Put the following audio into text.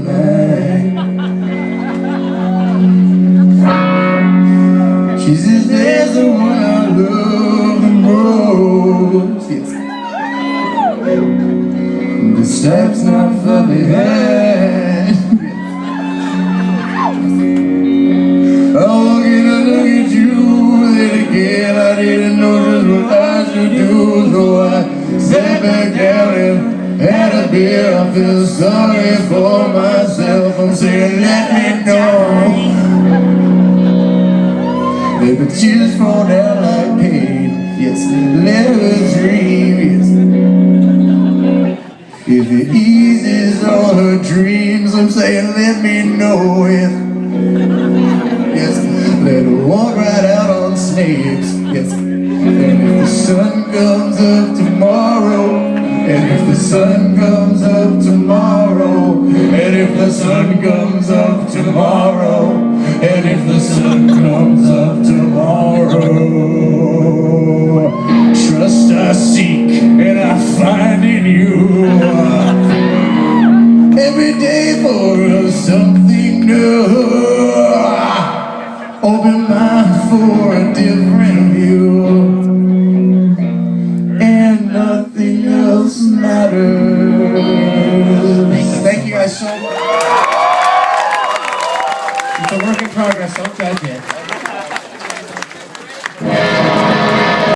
night. She says there's the one I love the most. Yes. The stripes not far behind. Oh, can I look at you then again? I didn't know just what I should do, so I sat back down and had a beer. I feel sorry for myself. I'm saying let me know. Baby, tears fall down like pain. Yes, let her dream. Yes, if it eases all her dreams, I'm saying let me know. Yes, yes, let her walk right out on snakes. Yes, and if the sun comes up tomorrow, and if the sun comes up tomorrow, and if the sun comes up tomorrow, and if the sun comes up tomorrow, trust I seek and I find in you. Every day for something new. Open mind for a different view, and nothing else matters. Thank you guys so much. It's a work in progress, don't judge it.